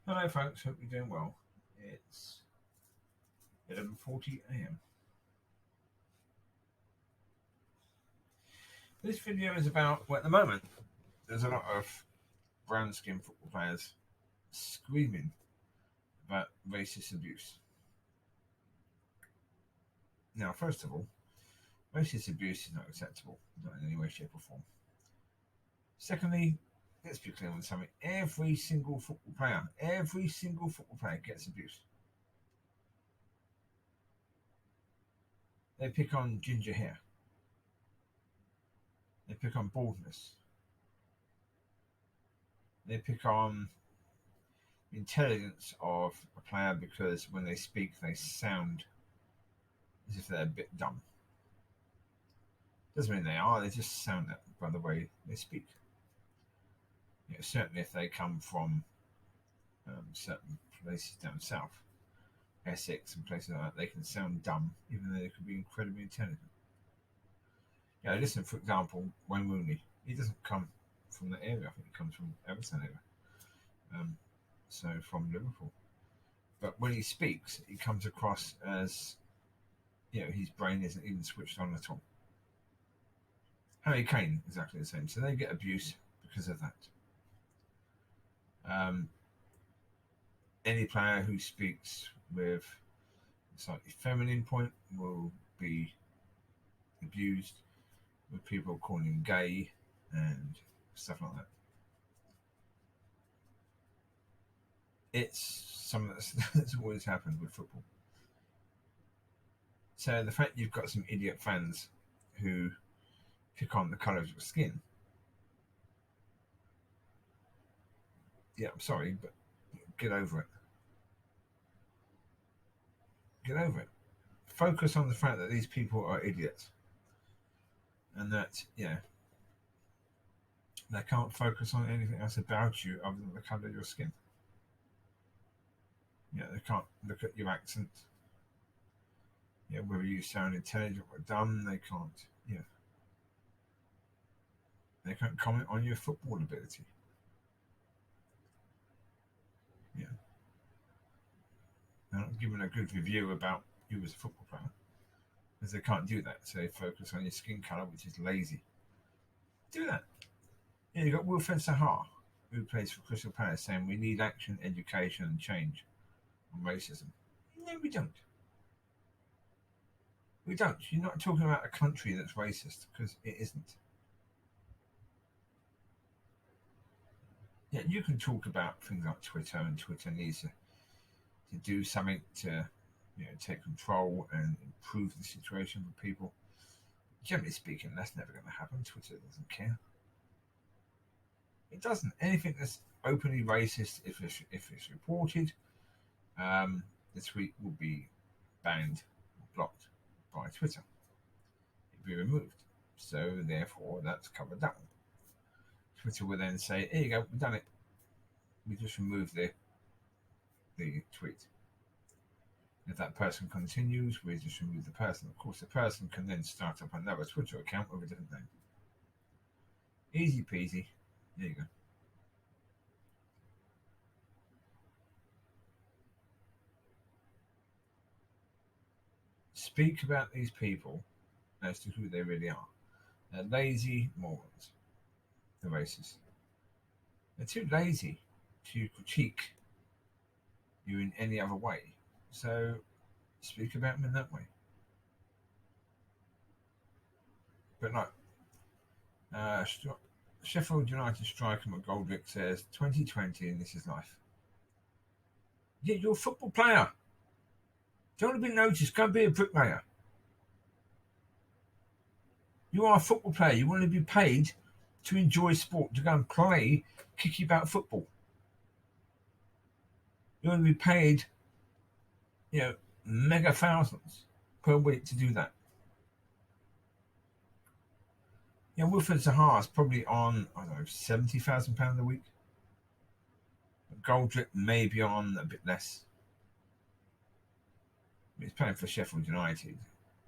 Hello folks, hope you're doing well. It's 11:40 a.m. This video is about, well, at the moment, there's a lot of brown skin football players screaming about racist abuse. Now, first of all, racist abuse is not acceptable, not in any way, shape or form. Secondly, let's be clear on something. Every single football player gets abuse. They pick on ginger hair. They pick on baldness. They pick on the intelligence of a player because when they speak, they sound as if they're a bit dumb. Doesn't mean they are, they just sound that by the way they speak. Certainly if they come from certain places down south, Essex and places like that, they can sound dumb even though they could be incredibly intelligent. Listen, for example, Wayne Rooney, he doesn't come from that area. I think he comes from Everton area, so from Liverpool. But when he speaks, he comes across as, his brain isn't even switched on at all. Harry Kane, exactly the same. So they get abuse because of that. Any player who speaks with a slightly feminine point will be abused, with people calling him gay and stuff like that. It's something that's always happened with football. So the fact you've got some idiot fans who pick on the colour of your skin, I'm sorry, but get over it. Get over it. Focus on the fact that these people are idiots, and that they can't focus on anything else about you other than the colour of your skin. They can't look at your accent. Whether you sound intelligent or dumb, they can't. They can't comment on your football ability. They're not giving a good review about you as a football player, because they can't do that. So they focus on your skin colour, which is lazy. Do that. You've got Wilfred Sahar, who plays for Crystal Palace, saying we need action, education, and change on racism. No, we don't. We don't. You're not talking about a country that's racist, because it isn't. You can talk about things like Twitter, and Twitter needs to do something to take control and improve the situation for people. Generally speaking, that's never going to happen. Twitter doesn't care. It doesn't. Anything that's openly racist, if it's reported, the tweet will be banned or blocked by Twitter. It'll be removed. So therefore, that's covered that one. Twitter will then say, "Here you go, we've done it. We just removed the tweet." If that person continues, we just remove the person. Of course, the person can then start up another Twitter account with a different name. Easy peasy. There you go. Speak about these people as to who they really are. They're lazy morons. The racists. They're too lazy to critique you in any other way. So speak about them in that way. But no. Sheffield United striker McGoldrick says 2020 and this is life. Yeah, you're a football player. Do you want to be noticed? Go and be a bricklayer. You are a football player. You want to be paid to enjoy sport, to go and play kicky about football. You want to be paid, mega thousands per week to do that. Wilfred Zaha is probably on, I don't know, £70,000 a week. Goldrick may be on a bit less. He's playing for Sheffield United,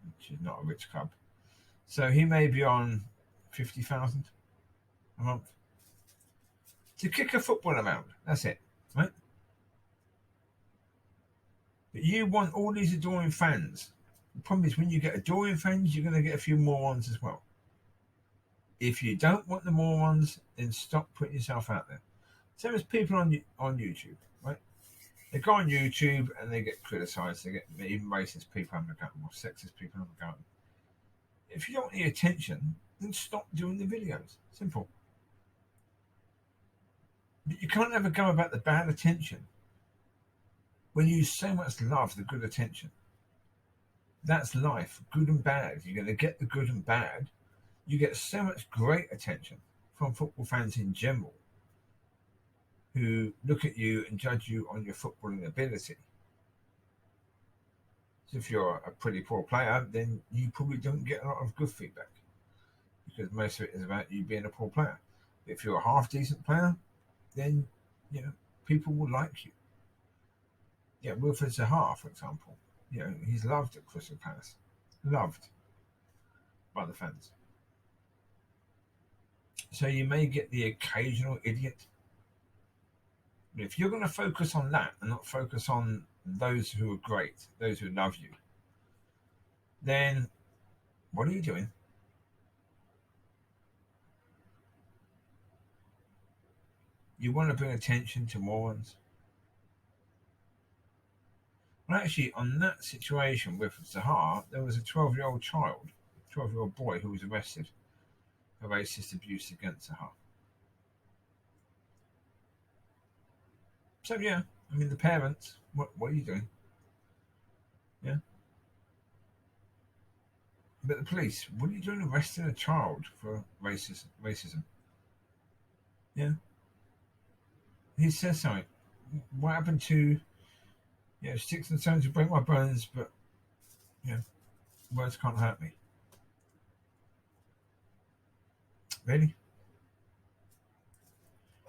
which is not a rich club. So he may be on 50,000 a month to kick a football around. That's it, right? But you want all these adoring fans. The problem is when you get adoring fans, you're going to get a few morons as well. If you don't want the morons, then stop putting yourself out there. So there's people on YouTube, right? They go on YouTube and they get criticised. They get even racist people having a go at them or sexist people having a go at them. If you don't want the attention, then stop doing the videos. Simple. But you can't ever go about the bad attention when you so much love the good attention. That's life, good and bad. You're going to get the good and bad. You get so much great attention from football fans in general who look at you and judge you on your footballing ability. So if you're a pretty poor player, then you probably don't get a lot of good feedback because most of it is about you being a poor player. If you're a half decent player, then people will like you. Yeah, Wilfred Zaha, for example, he's loved at Crystal Palace, loved by the fans. So you may get the occasional idiot. But if you're going to focus on that and not focus on those who are great, those who love you, then what are you doing? You want to bring attention to morons? Well, actually, on that situation with Zaha, there was a 12-year-old boy who was arrested for racist abuse against Zaha. So, yeah, I mean, the parents, what are you doing? Yeah. But the police, what are you doing arresting a child for racism? Yeah. He says something. What happened to, sticks and stones will break my bones, but, words can't hurt me. Really?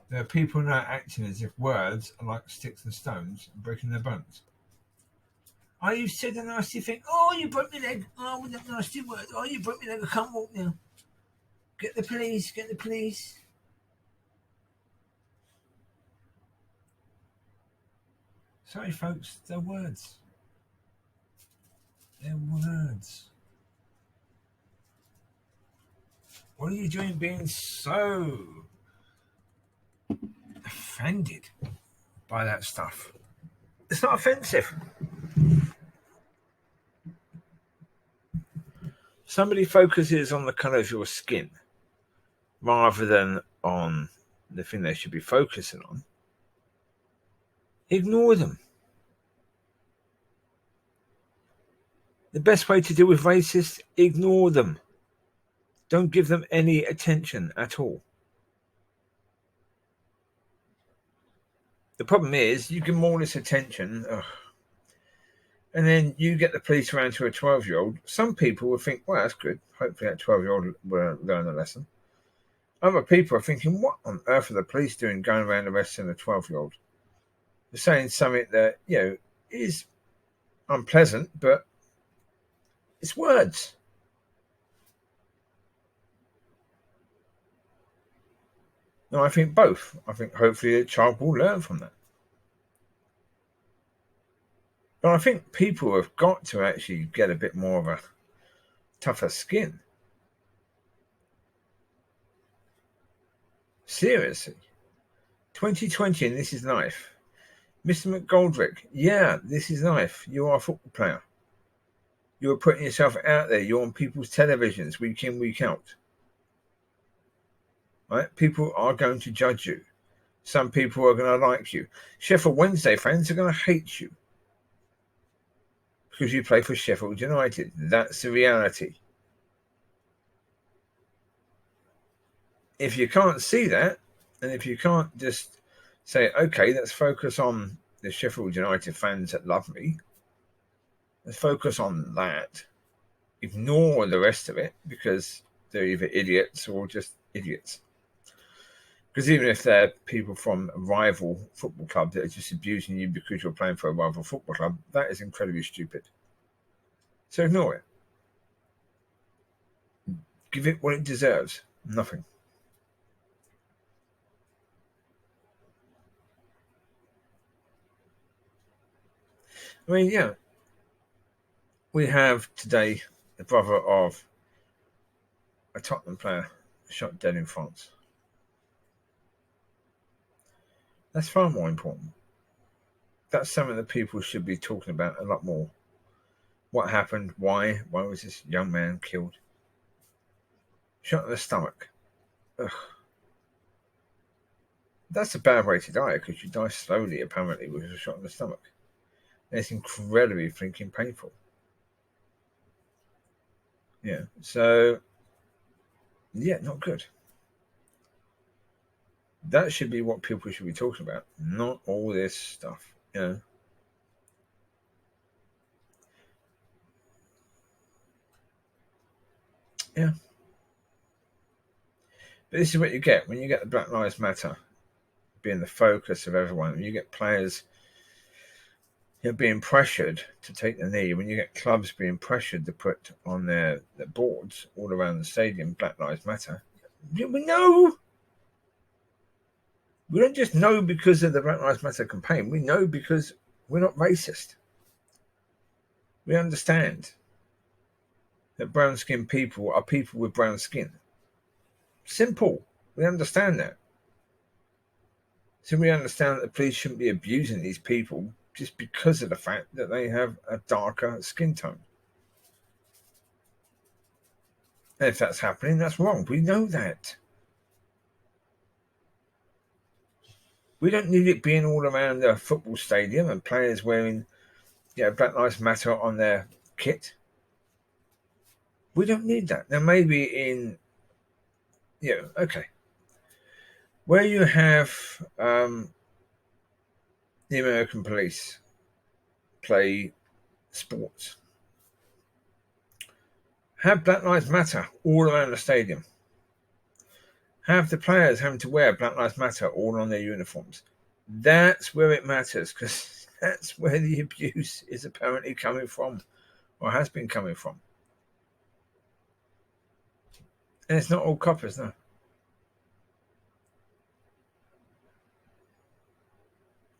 There are people now acting as if words are like sticks and stones and breaking their bones. Oh, you said a nasty thing. Oh, you broke my leg. Oh, with that nasty word. Oh, you broke my leg. I can't walk now. Get the police. Get the police. Sorry, folks. They're words. They're words. What are you doing being so offended by that stuff? It's not offensive. Somebody focuses on the colour of your skin rather than on the thing they should be focusing on. Ignore them. The best way to deal with racists, ignore them. Don't give them any attention at all. The problem is you give them all this attention, and then you get the police around to a 12-year-old. Some people will think, well, that's good. Hopefully that 12-year-old will learn a lesson. Other people are thinking, what on earth are the police doing going around arresting a 12-year-old? They're saying something that, is unpleasant, but it's words. No, I think both. I think hopefully a child will learn from that. But I think people have got to actually get a bit more of a tougher skin. Seriously. 2020 and this is life. Mr. McGoldrick, yeah, this is life. You are a football player. You are putting yourself out there. You're on people's televisions week in, week out. Right? People are going to judge you. Some people are going to like you. Sheffield Wednesday fans are going to hate you because you play for Sheffield United. That's the reality. If you can't see that, and if you can't just say, okay, let's focus on the Sheffield United fans that love me, let's focus on that. Ignore the rest of it because they're either idiots or just idiots. Because even if they're people from a rival football club that are just abusing you because you're playing for a rival football club, that is incredibly stupid. So ignore it. Give it what it deserves. Nothing. I mean, yeah, we have today the brother of a Tottenham player shot dead in France. That's far more important. That's something that people should be talking about a lot more. What happened? Why? Why was this young man killed? Shot in the stomach. Ugh. That's a bad way to die because you die slowly, apparently, with a shot in the stomach. And it's incredibly freaking painful. Yeah. So, yeah, not good. That should be what people should be talking about, not all this stuff, you know. Yeah. But this is what you get when you get the Black Lives Matter being the focus of everyone. When you get players being pressured to take the knee, when you get clubs being pressured to put on their boards all around the stadium, Black Lives Matter, we know. We don't just know because of the Black Lives Matter campaign. We know because we're not racist. We understand that brown-skinned people are people with brown skin. Simple. We understand that. So we understand that the police shouldn't be abusing these people just because of the fact that they have a darker skin tone. And if that's happening, that's wrong. We know that. We don't need it being all around the football stadium and players wearing Black Lives Matter on their kit. We don't need that. Now, maybe in, okay. Where you have the American police play sports, have Black Lives Matter all around the stadium. Have the players having to wear Black Lives Matter all on their uniforms. That's where it matters, because that's where the abuse is apparently coming from, or has been coming from. And it's not all coppers, no.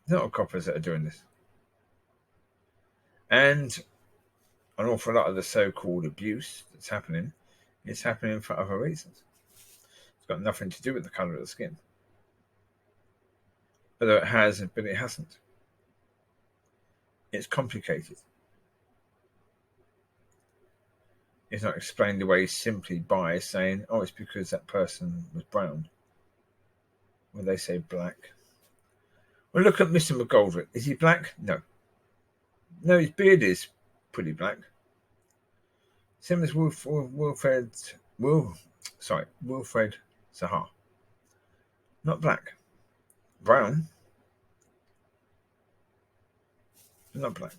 It's not all coppers that are doing this. And an awful lot of the so-called abuse that's happening is happening for other reasons. It's got nothing to do with the colour of the skin. Although it has, but it hasn't. It's complicated. It's not explained away simply by saying, oh, it's because that person was brown. When they say black. Well, look at Mr. McGoldrick. Is he black? No. No, his beard is pretty black. Same as Wilfred Zaha. Not black. Brown. But not black.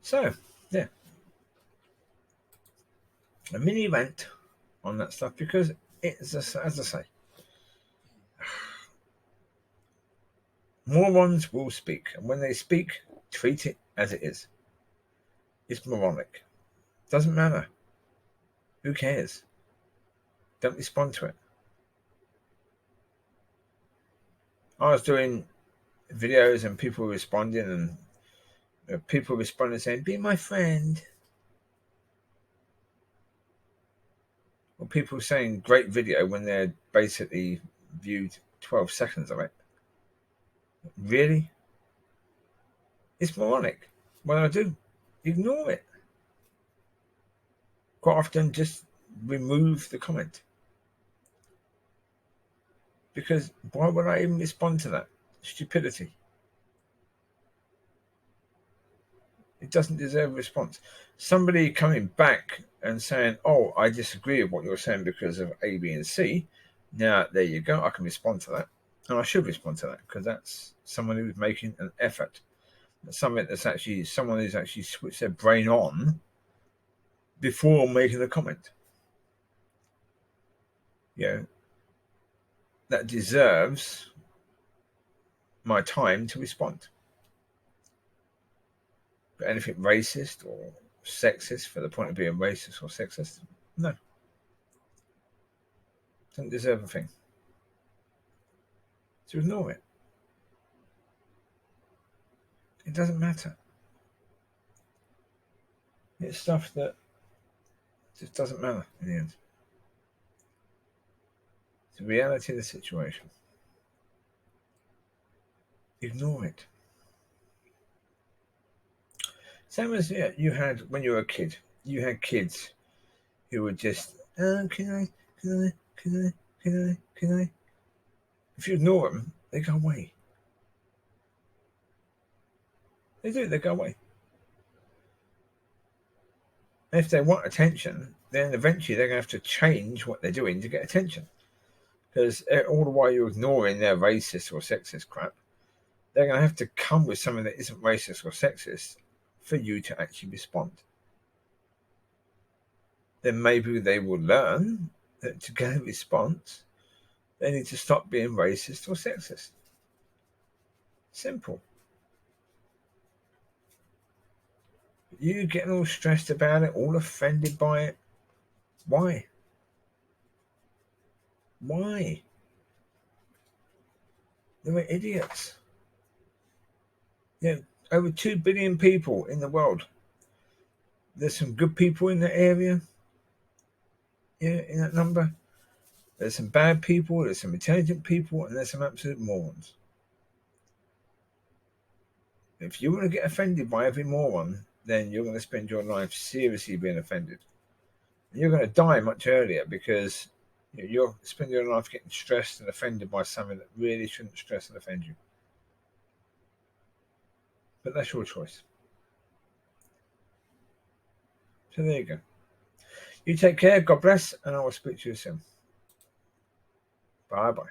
So, yeah. A mini rant on that stuff because it's, as I say, morons will speak. And when they speak, treat it as it is. It's moronic. Doesn't matter. Who cares? Don't respond to it. I was doing videos and people were responding and people responding saying, be my friend. Or people saying great video when they're basically viewed 12 seconds of it. Really? It's moronic. What do I do? Ignore it. Quite often just remove the comment. Because why would I even respond to that? Stupidity. It doesn't deserve a response. Somebody coming back and saying, oh, I disagree with what you're saying because of A, B, and C. Now, there you go. I can respond to that. And I should respond to that because that's someone who's making an effort. Someone who's actually switched their brain on before making a comment. That deserves my time to respond. But anything racist or sexist for the point of being racist or sexist, no. doesn't deserve a thing. So ignore it. It doesn't matter. It's stuff that just doesn't matter in the end. It's the reality of the situation. Ignore it. Same as you had when you were a kid. You had kids who were just, can I? If you ignore them, they go away. They do, they go away. And if they want attention, then eventually they're going to have to change what they're doing to get attention. Because all the while you're ignoring their racist or sexist crap, they're going to have to come with something that isn't racist or sexist for you to actually respond. Then maybe they will learn that to get a response, they need to stop being racist or sexist. Simple. You getting all stressed about it, all offended by it. Why? Why? They were idiots. Over 2 billion people in the world. There's some good people in that area. In that number. There's some bad people, there's some intelligent people, and there's some absolute morons. If you want to get offended by every moron, then you're going to spend your life seriously being offended. And you're going to die much earlier because you're spending your life getting stressed and offended by something that really shouldn't stress and offend you. But that's your choice. So there you go. You take care, God bless, and I will speak to you soon. Bye-bye.